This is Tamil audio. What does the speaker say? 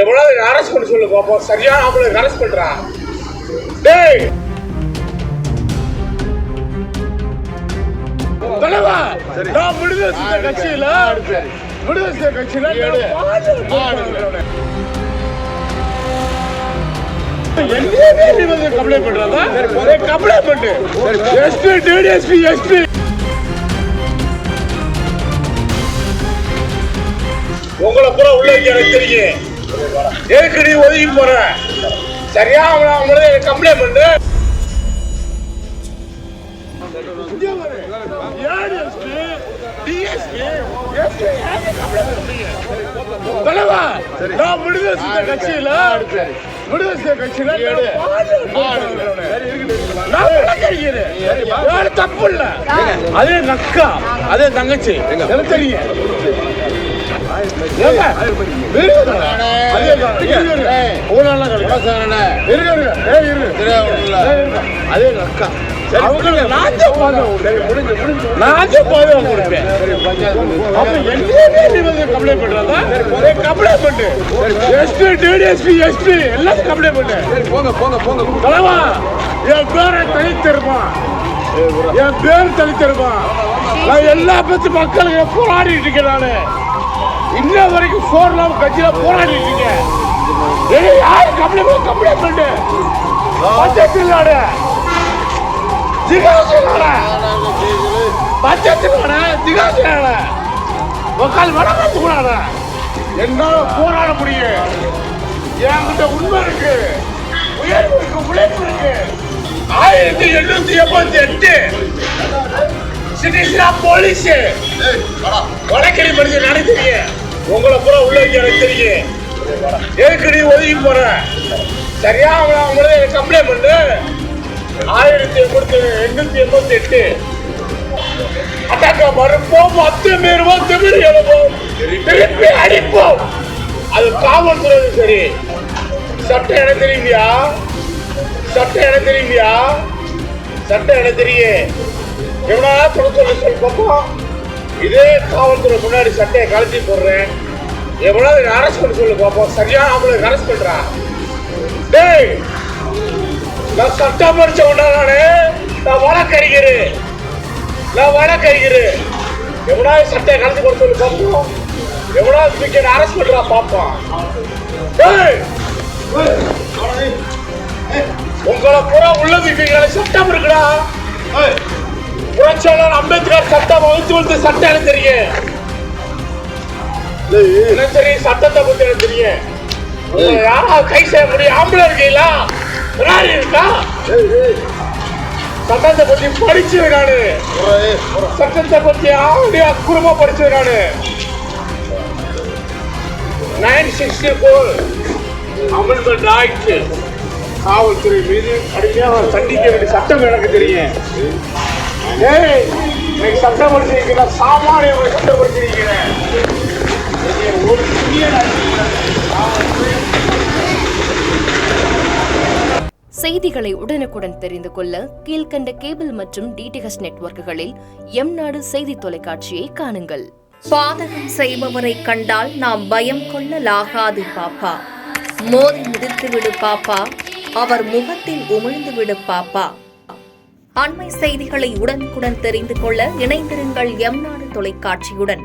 எவ்வளவு அரெஸ்ட் பண்ண சொல்லு பாப்போம். சரியான ஆம்பளை அரெஸ்ட் பண்றா. டேய் தலைவா, நான் விடுதலை கட்சியில கம்ப்ளைண்ட் பண்றதா? கம்ப்ளைண்ட் பண்ணு. எஸ்பி டிஎஸ்பி எஸ்பி உங்களை பூரா உள்ள எனக்கு தெரியும். எதுக்கு நீ ஒதுங்கி போற? சரியா அவங்களே கம்ப்ளைண்ட் பண்ணு. தலைவா, நான் விடுதலை கட்சியில தப்பு இல்ல. அதே நக்கா, அதே தங்கச்சி எனக்கு தெரியும். அதே நக்கா கம்ப்ளைண்ட் பண்றதா? கம்ப்ளைண்ட் பண்ணு. எஸ்பி டிஎஸ்பி எஸ்பி எல்லாத்தையும் கம்ப்ளைண்ட் பண்ணு. தலைவா, என் பேரை தனித்திருப்பான், என் பேர் தனித்திருப்பான். நான் எல்லா பத்தி மக்களுக்கு போராடிட்டு இருக்கேன். நானு இன்ன வரைக்கும் சோர்லாம் கட்சியில போராடிட்டு இருக்கேன். யாரு கம்ப்ளைண்ட் பண்ணு. பட்ஜெட் என்னால போராட முடியும். என்கிட்ட உண்மை இருக்கு, உயர்வு இருக்கு, உழைப்பு இருக்கு. 1888 போலீஸ் வழக்கறி படிச்ச நானே தெரியும். உங்களை பூரா உள்ள எனக்கு தெரியும். எதுக்கு நீ ஒதுங்கி போற? சரியா அவங்களே கம்ப்ளைண்ட் பண்ணு. 1888 அட்டாக்க மறுப்போம், அத்துமீறுவோம், திமிர் எழுவோம், திருப்பி அடிப்போம். அது காவல்துறை. சரி, சட்டம் எனக்கு தெரியுமியா? சட்டம் எனக்கு தெரியுமியா? சட்டம் எனக்கு தெரியும். எவ்வளோ சொல்லி பார்ப்போம். இதே காவல்துறை முன்னாடி சட்டையை கழட்டி போடுறேன். எவ்வளவு அரெஸ்ட் பண்ண சொல்லு பார்ப்போம். சரியான ஆம்பளை அரெஸ்ட் பண்றா. டேய், நான் சட்டம் படிச்ச உண்டானே. நான் வழக்கறிஞர். எவ்வளவு சட்டையை கலந்து கொடுத்து சொல்லி பார்ப்போம். எவ்வளவு ஸ்பீக்கர் அரெஸ்ட் பண்றா பாப்போம். உங்களை பூரா உள்ளது சட்டம் இருக்குடா. புரட்சியாளர் அம்பேத்கர் சட்டம் வகுத்து சட்டம் எனக்கு தெரியும். தெரியும் சட்டத்தை பத்தி எனக்கு தெரியும். யாராவது கை செய்ய முடியும்? ஆம்பளை இருக்கீங்களா? இருக்கா? சட்டத்தை பத்தி படிச்சது நானு. சட்டத்தை பத்தி அக்குறமா படிச்சது நானு. 964 அமெண்ட்மெண்ட் ஆக்ட் காவல்துறை மீது கடுமையாக தண்டிக்க வேண்டிய சட்டம் எனக்கு தெரியும். இன்னைக்கு சட்டம் படிச்சிருக்கீங்க, சாமானிய சட்டம் படிச்சிருக்கிறேன். ஒரு செய்திகளை உடனுக்குடன் தெரிந்து கொள்ள கீழ்கண்ட கேபிள் மற்றும் டிடிஎச் நெட்வொர்க்குகளில் எம்நாடு செய்தி தொலைக்காட்சியை காணுங்கள். பாதகம் செய்பவரை கண்டால் நாம் பயம் கொள்ளலாகாது பாப்பா. மோதி மிதித்துவிடு பாப்பா, அவர் முகத்தில் உமிழ்ந்துவிடு பாப்பா. அண்மை செய்திகளை உடனுக்குடன் தெரிந்து கொள்ள இணைந்திருங்கள் எம்நாடு தொலைக்காட்சியுடன்.